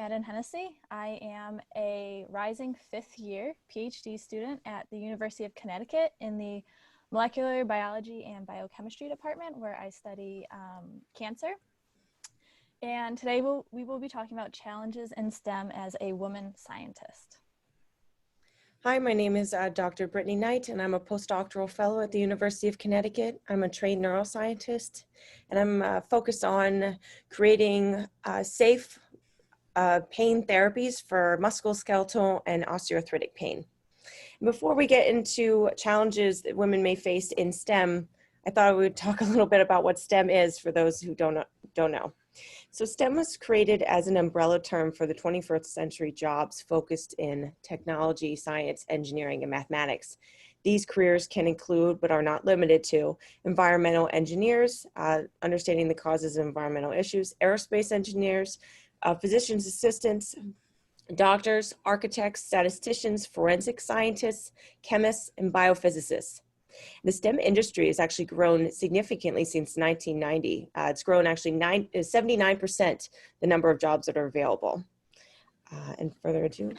Madden-Hennessey. I am a rising 5th year PhD student at the University of Connecticut in the Molecular Biology and Biochemistry department, where I study cancer. And today we will be talking about challenges in STEM as a woman scientist. Hi, my name is Dr. Brittany Knight, and I'm a postdoctoral fellow at the University of Connecticut. I'm a trained neuroscientist, and I'm focused on creating safe pain therapies for musculoskeletal and osteoarthritic pain. Before we get into challenges that women may face in STEM, I thought we would talk a little bit about what STEM is for those who don't know. So STEM was created as an umbrella term for the 21st century jobs focused in technology, science, engineering, and mathematics. These careers can include, but are not limited to, environmental engineers, understanding the causes of environmental issues, aerospace engineers, physician's assistants, doctors, architects, statisticians, forensic scientists, chemists, and biophysicists. The STEM industry has actually grown significantly since 1990. It's grown actually 79% the number of jobs that are available. And further ado.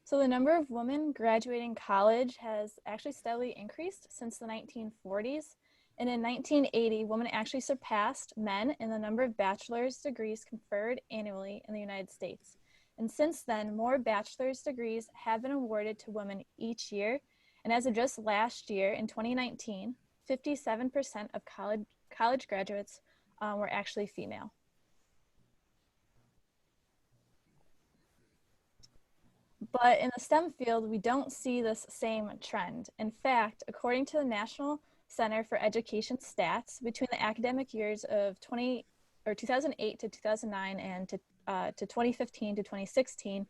So the number of women graduating college has actually steadily increased since the 1940s. And in 1980, women actually surpassed men in the number of bachelor's degrees conferred annually in the United States. And since then, more bachelor's degrees have been awarded to women each year. And as of just last year, in 2019, 57% of college graduates were actually female. But in the STEM field, we don't see this same trend. In fact, according to the National Center for Education Stats, between the academic years of 2008 to 2009 and to 2015 to 2016,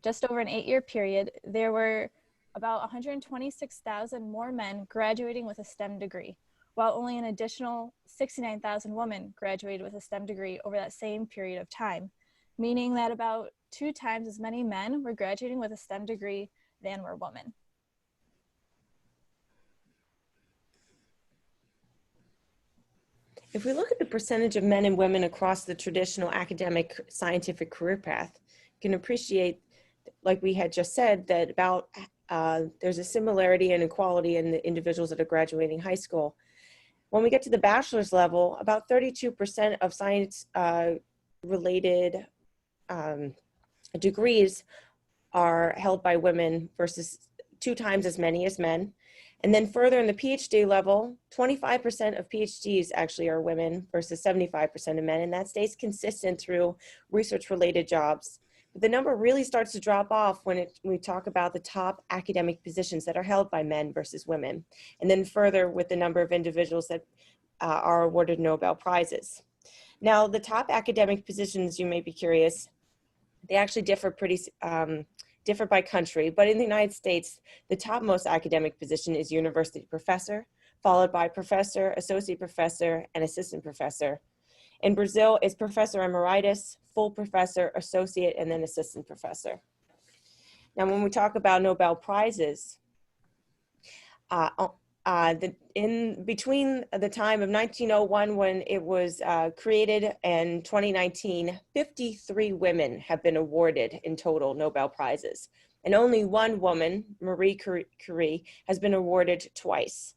just over an 8-year period, there were about 126,000 more men graduating with a STEM degree, while only an additional 69,000 women graduated with a STEM degree over that same period of time, meaning that about 2 times as many men were graduating with a STEM degree than were women. If we look at the percentage of men and women across the traditional academic scientific career path, you can appreciate, like we had just said, that about there's a similarity and equality in the individuals that are graduating high school. When we get to the bachelor's level, about 32% of science related degrees are held by women versus 2 times as many as men. And then further in the PhD level, 25% of PhDs actually are women versus 75% of men, and that stays consistent through research-related jobs. But the number really starts to drop off when we talk about the top academic positions that are held by men versus women, and then further with the number of individuals that are awarded Nobel Prizes. Now, the top academic positions, you may be curious, they actually differ differ by country, but in the United States, the topmost academic position is university professor, followed by professor, associate professor, and assistant professor. In Brazil, it's professor emeritus, full professor, associate, and then assistant professor. Now, when we talk about Nobel Prizes, in between the time of 1901 when it was created and 2019, 53 women have been awarded in total Nobel Prizes. And only one woman, Marie Curie, has been awarded twice,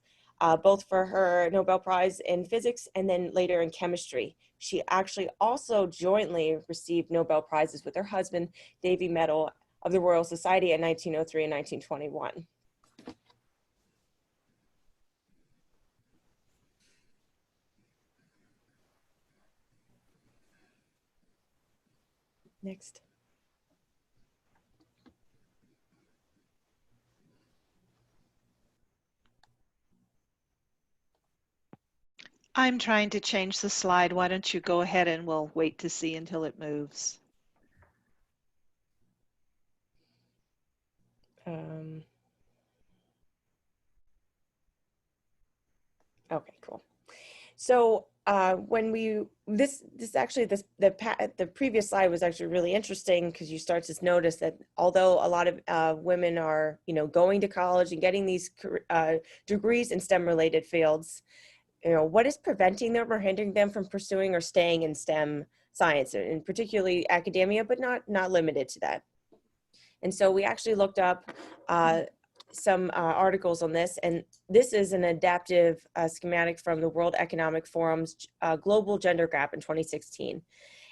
both for her Nobel Prize in physics and then later in chemistry. She actually also jointly received Nobel Prizes with her husband, Davy Medal of the Royal Society in 1903 and 1921. Next. I'm trying to change the slide. Why don't you go ahead and we'll wait to see until it moves. Okay, cool. So when the previous slide was actually really interesting because you start to notice that although a lot of women are, going to college and getting these degrees in STEM related fields, what is preventing them or hindering them from pursuing or staying in STEM science, and particularly academia, but not limited to that. And so we actually looked up some articles on this, and this is an adaptive schematic from the World Economic Forum's Global Gender Gap in 2016.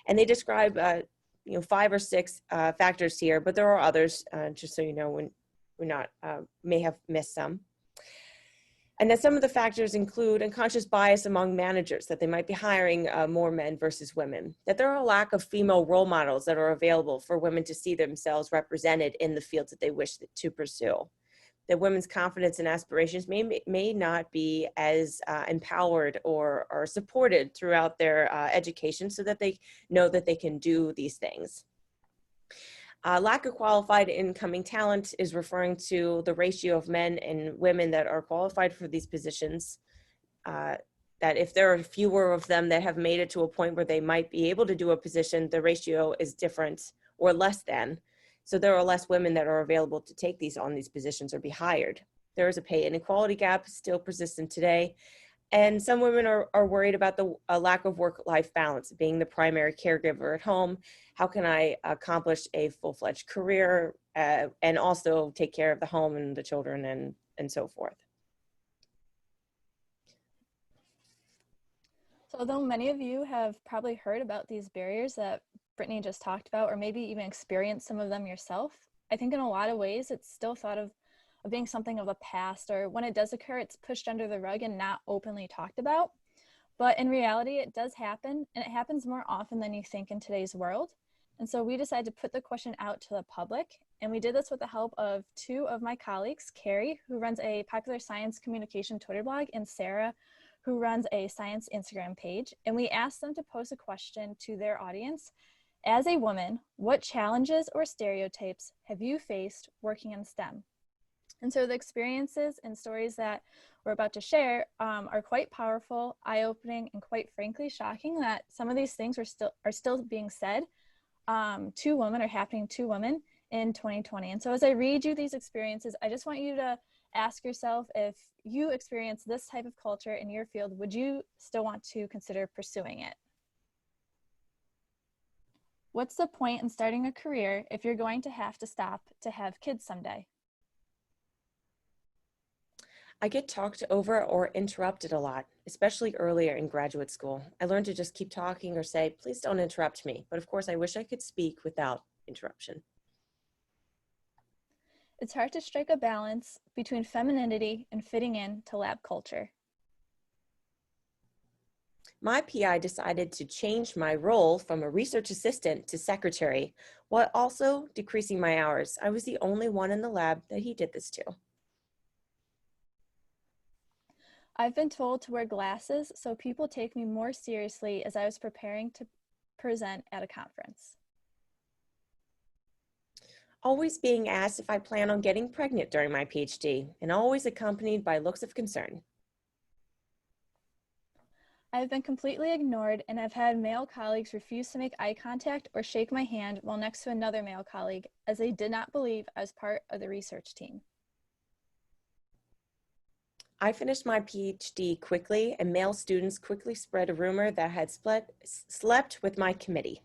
And they describe 5 or 6 factors here, but there are others, just so you know, when we're not, may have missed some. And that some of the factors include unconscious bias among managers, that they might be hiring more men versus women, that there are a lack of female role models that are available for women to see themselves represented in the fields that they wish to pursue, that women's confidence and aspirations may not be as empowered or supported throughout their education so that they know that they can do these things. Lack of qualified incoming talent is referring to the ratio of men and women that are qualified for these positions, that if there are fewer of them that have made it to a point where they might be able to do a position, the ratio is different or less than. So there are less women that are available to take on these positions or be hired. There is a pay inequality gap still persistent today. And some women are worried about the lack of work-life balance, being the primary caregiver at home. How can I accomplish a full-fledged career and also take care of the home and the children and so forth? So although many of you have probably heard about these barriers that Brittany just talked about, or maybe even experienced some of them yourself, I think in a lot of ways it's still thought of being something of a past, or when it does occur, it's pushed under the rug and not openly talked about. But in reality, it does happen, and it happens more often than you think in today's world. And so we decided to put the question out to the public, and we did this with the help of 2 of my colleagues, Carrie, who runs a popular science communication Twitter blog, and Sarah, who runs a science Instagram page. And we asked them to pose a question to their audience. As a woman, what challenges or stereotypes have you faced working in STEM? And so the experiences and stories that we're about to share are quite powerful, eye-opening, and quite frankly shocking that some of these things are still being said to women, or happening to women in 2020. And so as I read you these experiences, I just want you to ask yourself, if you experience this type of culture in your field, would you still want to consider pursuing it? What's the point in starting a career if you're going to have to stop to have kids someday? I get talked over or interrupted a lot, especially earlier in graduate school. I learned to just keep talking or say, please don't interrupt me. But of course, I wish I could speak without interruption. It's hard to strike a balance between femininity and fitting in to lab culture. My PI decided to change my role from a research assistant to secretary, while also decreasing my hours. I was the only one in the lab that he did this to. I've been told to wear glasses so people take me more seriously as I was preparing to present at a conference. Always being asked if I plan on getting pregnant during my PhD, and always accompanied by looks of concern. I have been completely ignored, and I've had male colleagues refuse to make eye contact or shake my hand while next to another male colleague, as they did not believe I was part of the research team. I finished my PhD quickly, and male students quickly spread a rumor that I had slept with my committee.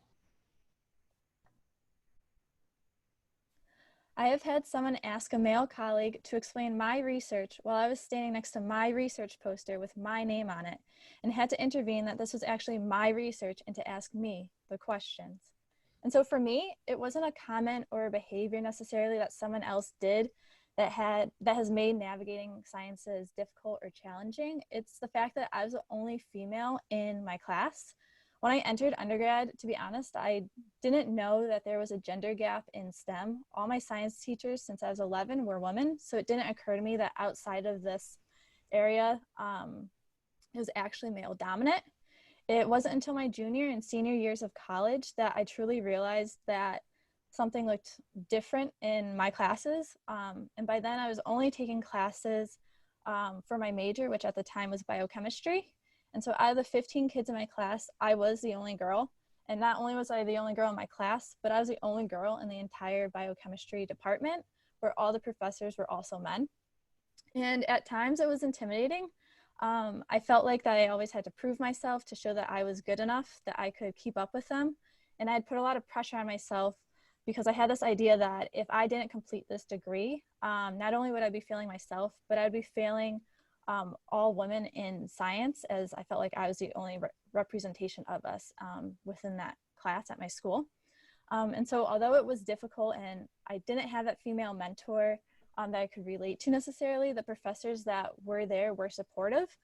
I have had someone ask a male colleague to explain my research while I was standing next to my research poster with my name on it, and had to intervene that this was actually my research and to ask me the questions. And so for me, it wasn't a comment or a behavior necessarily that someone else did that has made navigating sciences difficult or challenging. It's the fact that I was the only female in my class. When I entered undergrad, to be honest, I didn't know that there was a gender gap in STEM. All my science teachers since I was 11 were women, so it didn't occur to me that outside of this area, it was actually male dominant. It wasn't until my junior and senior years of college that I truly realized that something looked different in my classes. And by then I was only taking classes for my major, which at the time was biochemistry. And so out of the 15 kids in my class, I was the only girl. And not only was I the only girl in my class, but I was the only girl in the entire biochemistry department, where all the professors were also men. And at times it was intimidating. I felt like that I always had to prove myself to show that I was good enough, that I could keep up with them. And I'd put a lot of pressure on myself because I had this idea that if I didn't complete this degree, not only would I be failing myself, but I'd be failing all women in science, as I felt like I was the only representation of us within that class at my school. And so although it was difficult and I didn't have that female mentor that I could relate to necessarily, the professors that were there were supportive.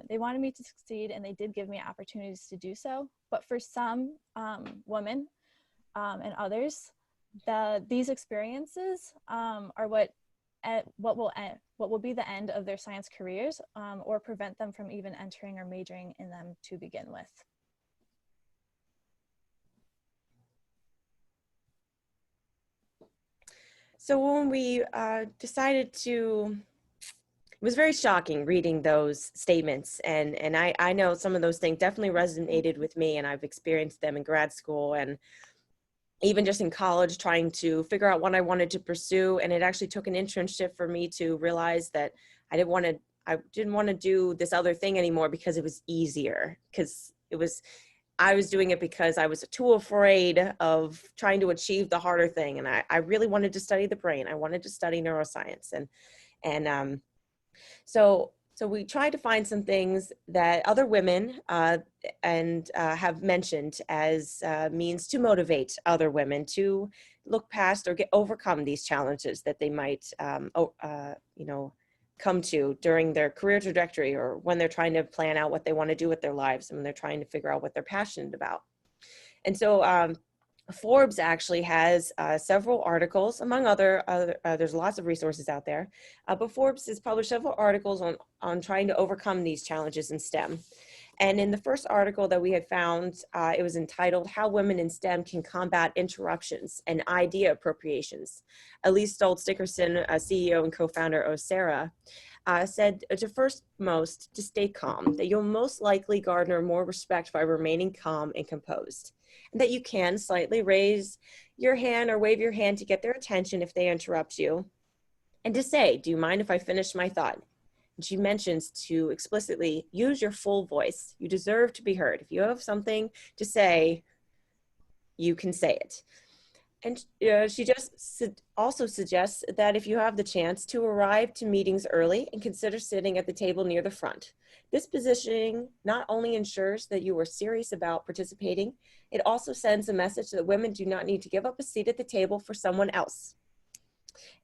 They wanted me to succeed and they did give me opportunities to do so. But for some women and others, these experiences are what will be the end of their science careers or prevent them from even entering or majoring in them to begin with. So when we decided to, it was very shocking reading those statements. And I know some of those things definitely resonated with me, and I've experienced them in grad school and even just in college, trying to figure out what I wanted to pursue. And it actually took an internship for me to realize that I didn't want to do this other thing anymore because it was easier, because I was doing it because I was too afraid of trying to achieve the harder thing. And I really wanted to study the brain. I wanted to study neuroscience. So we tried to find some things that other women have mentioned as means to motivate other women to look past or overcome these challenges that they might, come to during their career trajectory, or when they're trying to plan out what they want to do with their lives and when they're trying to figure out what they're passionate about. And so Forbes actually has several articles, among other there's lots of resources out there, but Forbes has published several articles on trying to overcome these challenges in STEM. And in the first article that we had found, it was entitled "How Women in STEM Can Combat Interruptions and Idea Appropriations." Elise Stoltz-Dickerson, CEO and co-founder of SARA, said to first most to stay calm, that you'll most likely garner more respect by remaining calm and composed, and that you can slightly raise your hand or wave your hand to get their attention if they interrupt you, and to say, "Do you mind if I finish my thought?" And she mentions to explicitly use your full voice. You deserve to be heard. If you have something to say, you can say it. And she just also suggests that if you have the chance, to arrive to meetings early and consider sitting at the table near the front. This positioning not only ensures that you are serious about participating, it also sends a message that women do not need to give up a seat at the table for someone else.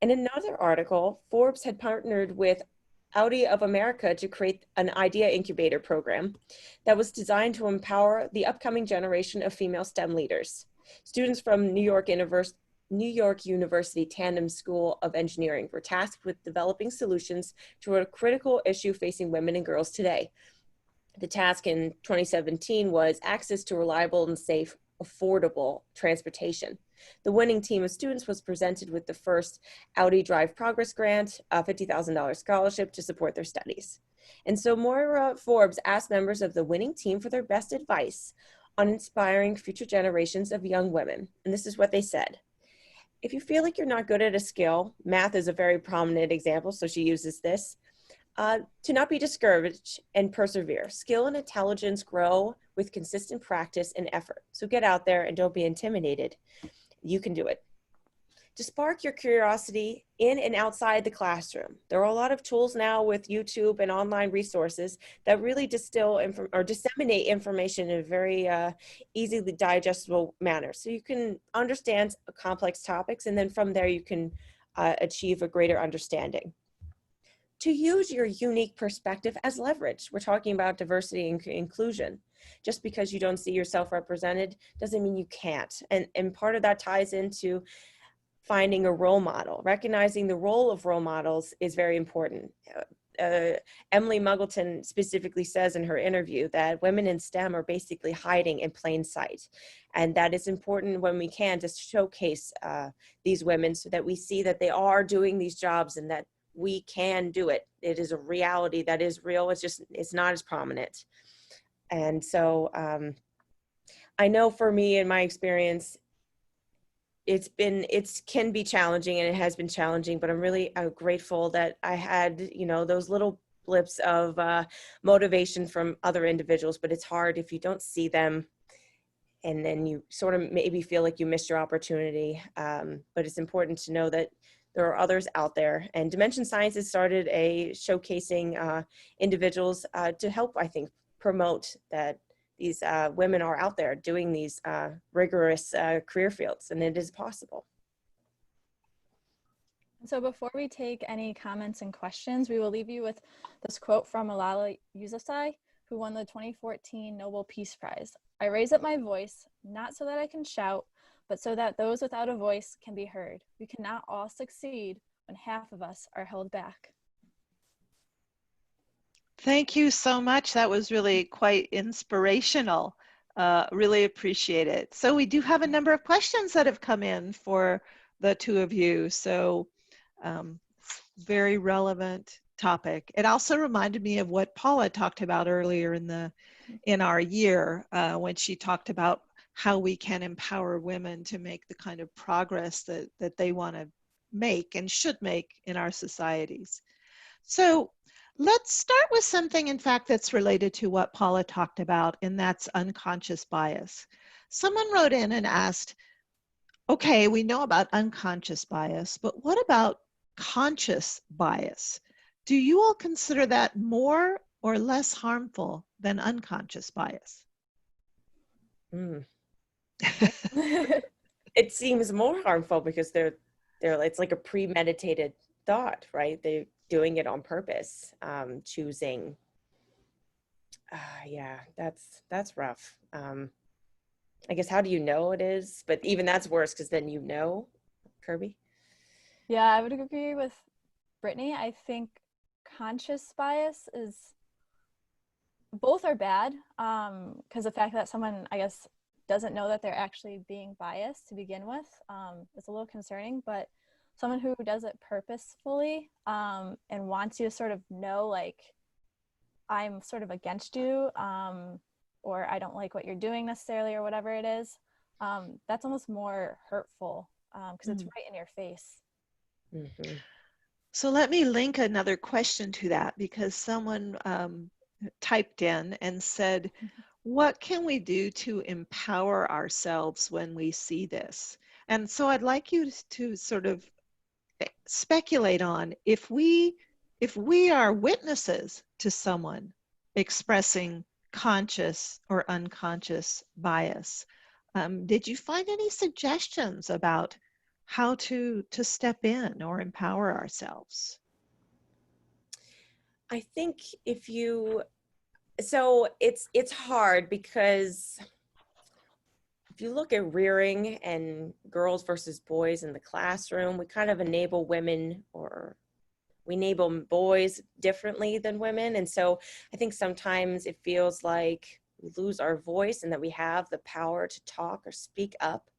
In another article, Forbes had partnered with Audi of America to create an idea incubator program that was designed to empower the upcoming generation of female STEM leaders. Students from New York University Tandem School of Engineering were tasked with developing solutions to a critical issue facing women and girls today. The task in 2017 was access to reliable and safe, affordable transportation. The winning team of students was presented with the first Audi Drive Progress Grant, a $50,000 scholarship to support their studies. And so Moira Forbes asked members of the winning team for their best advice on inspiring future generations of young women. And this is what they said. If you feel like you're not good at a skill, math is a very prominent example, so she uses this, to not be discouraged and persevere. Skill and intelligence grow with consistent practice and effort. So get out there and don't be intimidated. You can do it. To spark your curiosity in and outside the classroom. There are a lot of tools now with YouTube and online resources that really disseminate information in a very easily digestible manner. So you can understand complex topics, and then from there you can achieve a greater understanding. To use your unique perspective as leverage. We're talking about diversity and inclusion. Just because you don't see yourself represented doesn't mean you can't. And part of that ties into finding a role model. Recognizing the role of role models is very important. Emily Muggleton specifically says in her interview that women in STEM are basically hiding in plain sight. And that is important when we can to showcase these women so that we see that they are doing these jobs and that we can do it. It is a reality that is real. It's not as prominent. And so I know for me, in my experience, it can be challenging, and it has been challenging, but I'm really grateful that I had, those little blips of motivation from other individuals, but it's hard if you don't see them, and then you sort of maybe feel like you missed your opportunity. But it's important to know that there are others out there. And Dimension Science has started a showcasing individuals to help, I think, promote that these women are out there doing these rigorous career fields, and it is possible. So before we take any comments and questions, we will leave you with this quote from Malala Yousafzai, who won the 2014 Nobel Peace Prize. "I raise up my voice, not so that I can shout, but so that those without a voice can be heard. We cannot all succeed when half of us are held back." Thank you so much. That was really quite inspirational. Really appreciate it. So we do have a number of questions that have come in for the two of you. So very relevant topic. It also reminded me of what Paula talked about earlier in our year when she talked about how we can empower women to make the kind of progress that they want to make and should make in our societies. So let's start with something, in fact, that's related to what Paula talked about, and that's unconscious bias. Someone wrote in and asked, okay, we know about unconscious bias, but what about conscious bias? Do you all consider that more or less harmful than unconscious bias? It seems more harmful because it's like a premeditated thought, right? They're doing it on purpose, choosing. Yeah, that's rough. I guess, how do you know it is? But even that's worse, because then you know. Kirby? Yeah, I would agree with Brittany. I think conscious bias is, both are bad, because the fact that someone, I guess, doesn't know that they're actually being biased to begin with is a little concerning. But someone who does it purposefully and wants you to sort of know, like, I'm sort of against you, or I don't like what you're doing necessarily, or whatever it is, that's almost more hurtful because it's right in your face. Mm-hmm. So let me link another question to that, because someone typed in and said, what can we do to empower ourselves when we see this? And so I'd like you to sort of speculate on, if we are witnesses to someone expressing conscious or unconscious bias, did you find any suggestions about how to step in or empower ourselves? I think so it's hard, because if you look at rearing and girls versus boys in the classroom, we kind of enable women, or we enable boys differently than women. And so I think sometimes it feels like we lose our voice, and that we have the power to talk or speak up.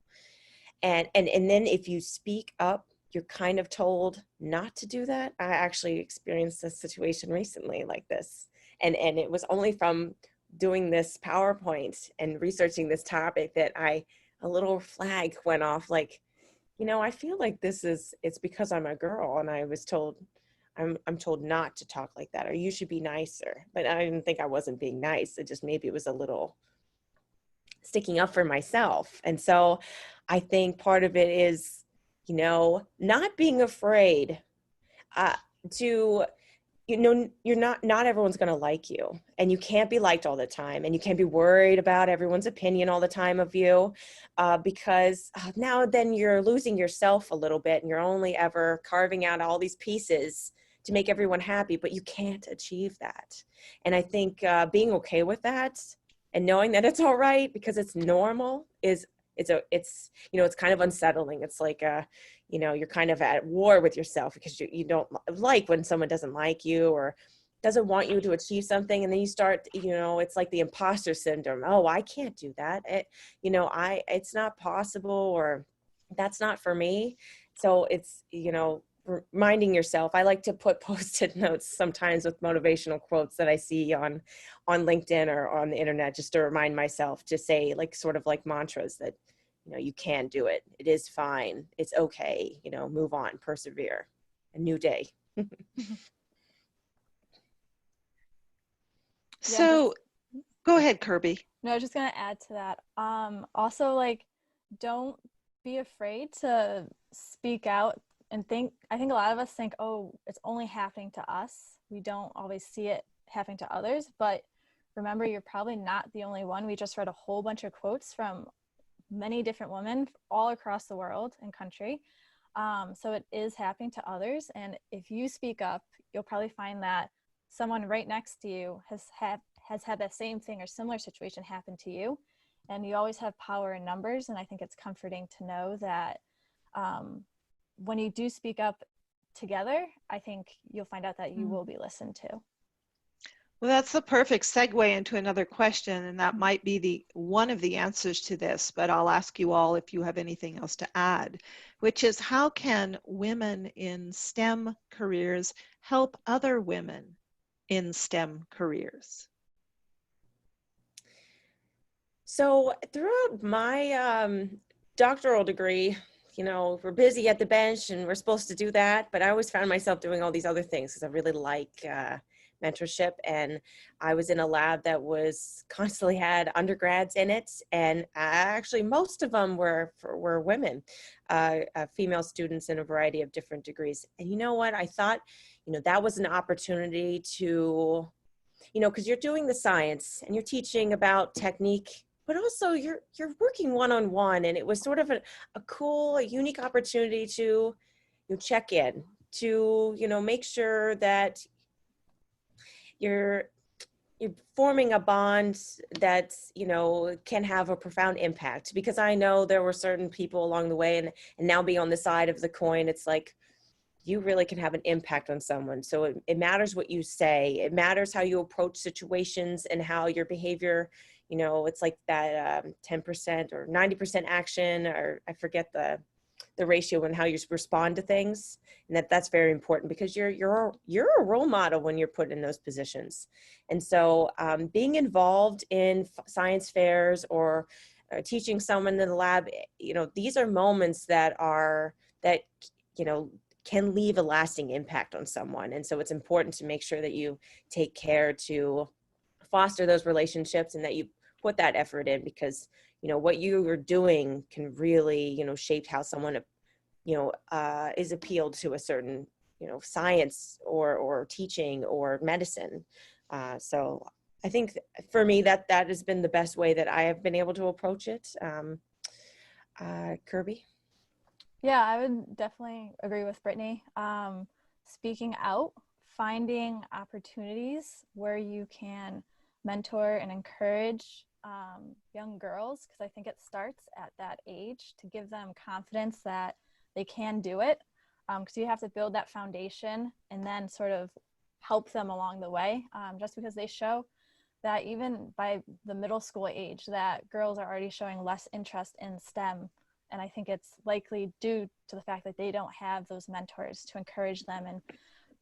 And then if you speak up, you're kind of told not to do that. I actually experienced a situation recently like this. And it was only from doing this PowerPoint and researching this topic that a little flag went off, like, I feel like it's because I'm a girl, and I was told, I'm told not to talk like that, or you should be nicer. But I didn't think I wasn't being nice. It just, maybe it was a little sticking up for myself. And so I think part of it is, not being afraid to, you're not everyone's going to like you, and you can't be liked all the time, and you can't be worried about everyone's opinion all the time of you, because now then you're losing yourself a little bit, and you're only ever carving out all these pieces to make everyone happy, but you can't achieve that. And I think being okay with that, and knowing that it's all right because it's normal, it's kind of unsettling. It's like you're kind of at war with yourself, because you don't like when someone doesn't like you or doesn't want you to achieve something, and then you start, it's like the imposter syndrome. Oh, I can't do that. It's not possible, or that's not for me. So it's, reminding yourself. I like to put post-it notes sometimes with motivational quotes that I see on LinkedIn or on the internet, just to remind myself to say, like, sort of like mantras, that, you can do it. It is fine. It's okay. Move on, persevere. A new day. Yeah, just So go ahead, Kirby. no, I was just gonna add to that. Also, like, don't be afraid to speak out and think. I think a lot of us think, oh, it's only happening to us. We don't always see it happening to others, but remember, you're probably not the only one. We just read a whole bunch of quotes from many different women all across the world and country. So it is happening to others, and if you speak up, you'll probably find that someone right next to you has had that same thing or similar situation happen to you. And you always have power in numbers, and I think it's comforting to know that when you do speak up together, I think you'll find out that you will be listened to. Well, that's the perfect segue into another question, and that might be one of the answers to this, but I'll ask you all if you have anything else to add, which is, how can women in STEM careers help other women in STEM careers? So throughout my doctoral degree, you know, we're busy at the bench and we're supposed to do that, but I always found myself doing all these other things because I really like mentorship. And I was in a lab that was constantly had undergrads in it, and actually most of them were women, female students in a variety of different degrees. And you know what? I thought, you know, that was an opportunity to, you know, because you're doing the science and you're teaching about technique, but also you're working one-on-one, and it was sort of a cool, a unique opportunity to, you know, check in, to, you know, make sure that you're forming a bond that, you know, can have a profound impact. Because I know there were certain people along the way, and now being on the side of the coin, it's like, you really can have an impact on someone. So it matters what you say. It matters how you approach situations and how your behavior, you know, it's like that 10% or 90% action, or I forget the ratio and how you respond to things. And that's very important, because you're a role model when you're put in those positions. And so being involved in science fairs or teaching someone in the lab, you know, these are moments that you know, can leave a lasting impact on someone. And so it's important to make sure that you take care to foster those relationships and that you put that effort in, because, you know, what you are doing can really, you know, shape how someone, you know, is appealed to a certain, you know, science or teaching or medicine. So I think for me, that has been the best way that I have been able to approach it. Kirby? Yeah, I would definitely agree with Brittany. Speaking out, finding opportunities where you can mentor and encourage young girls, because I think it starts at that age, to give them confidence that they can do it, because you have to build that foundation and then sort of help them along the way, just because they show that even by the middle school age that girls are already showing less interest in STEM. And I think it's likely due to the fact that they don't have those mentors to encourage them and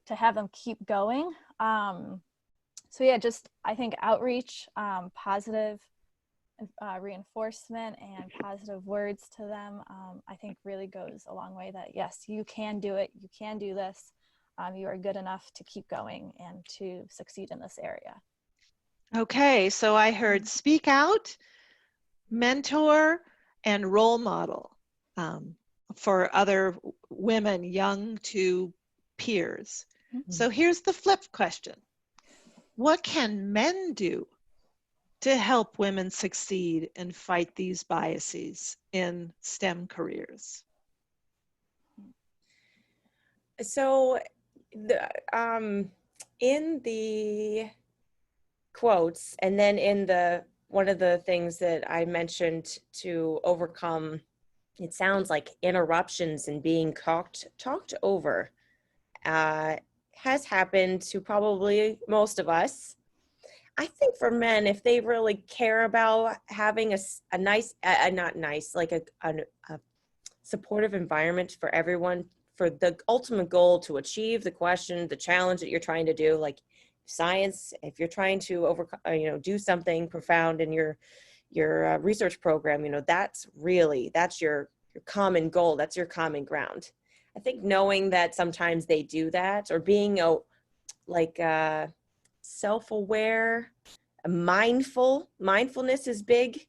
to have them keep going. So yeah, just I think outreach, positive reinforcement and positive words to them, I think really goes a long way, that yes, you can do it, you can do this, you are good enough to keep going and to succeed in this area. Okay, so I heard speak out, mentor, and role model for other women, young to peers. Mm-hmm. So here's the flip question. What can men do to help women succeed and fight these biases in STEM careers? So in the quotes, and then in one of the things that I mentioned to overcome, it sounds like interruptions and being talked over, has happened to probably most of us. I think for men, if they really care about having a nice, not nice, like a supportive environment for everyone, for the ultimate goal to achieve the question, the challenge that you're trying to do, like science, if you're trying to do something profound in your research program, you know, that's your common goal, that's your common ground. I think knowing that sometimes they do that, or being self-aware, mindfulness is big.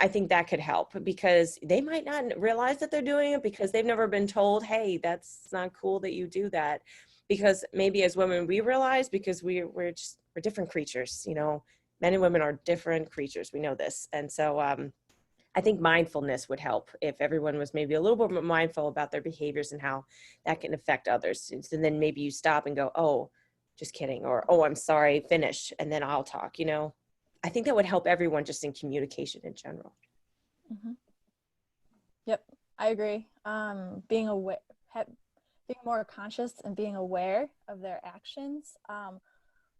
I think that could help, because they might not realize that they're doing it because they've never been told, hey, that's not cool that you do that. Because maybe as women, we realize, because we're different creatures, you know, men and women are different creatures. We know this. And so I think mindfulness would help if everyone was maybe a little bit more mindful about their behaviors and how that can affect others. And then maybe you stop and go, oh, just kidding, or, oh, I'm sorry, finish, and then I'll talk, you know. I think that would help everyone just in communication in general. Mm-hmm. Yep, I agree. Being aware, being more conscious and being aware of their actions.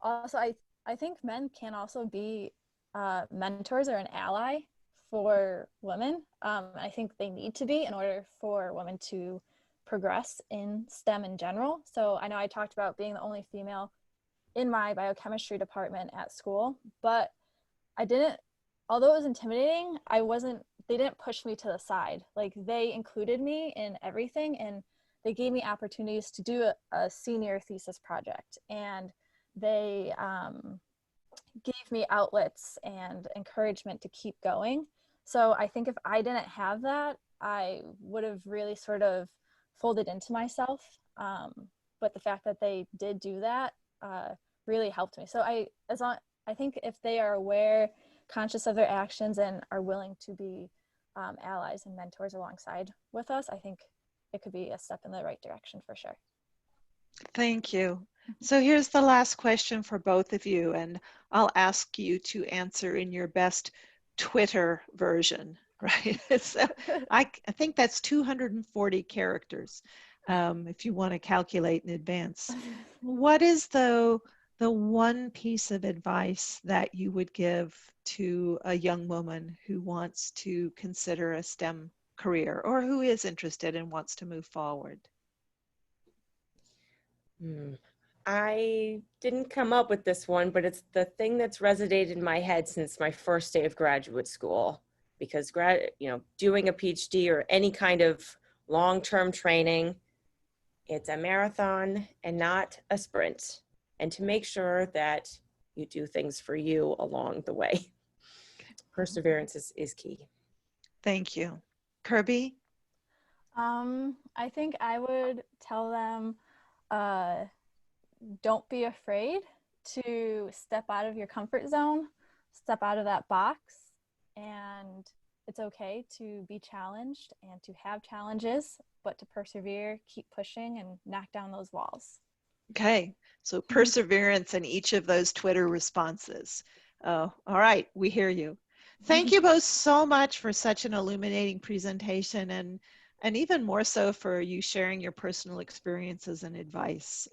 Also, I think men can also be mentors or an ally for women. I think they need to be in order for women to progress in STEM in general. So I know I talked about being the only female in my biochemistry department at school, but although it was intimidating, they didn't push me to the side. Like, they included me in everything, and they gave me opportunities to do a senior thesis project, and they gave me outlets and encouragement to keep going. So I think if I didn't have that, I would have really sort of folded into myself. But the fact that they did do that really helped me. So I think if they are aware, conscious of their actions, and are willing to be allies and mentors alongside with us, I think it could be a step in the right direction for sure. Thank you. So here's the last question for both of you, and I'll ask you to answer in your best Twitter version, right? So I think that's 240 characters, if you want to calculate in advance. What is the one piece of advice that you would give to a young woman who wants to consider a STEM career, or who is interested and wants to move forward? I didn't come up with this one, but it's the thing that's resonated in my head since my first day of graduate school. Because doing a PhD or any kind of long-term training, it's a marathon and not a sprint. And to make sure that you do things for you along the way. Perseverance is key. Thank you. Kirby? I think I would tell them, don't be afraid to step out of your comfort zone, step out of that box, and it's okay to be challenged and to have challenges, but to persevere, keep pushing, and knock down those walls. Okay, so perseverance in each of those Twitter responses. Oh, all right, we hear you. Thank you both so much for such an illuminating presentation, and even more so for you sharing your personal experiences and advice.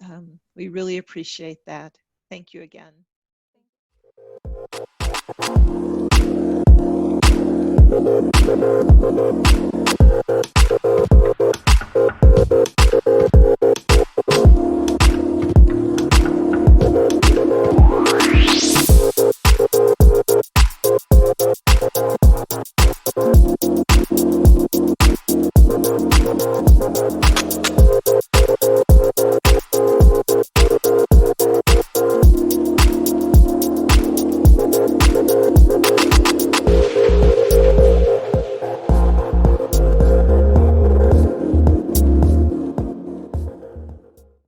We really appreciate that. Thank you again. Thank you.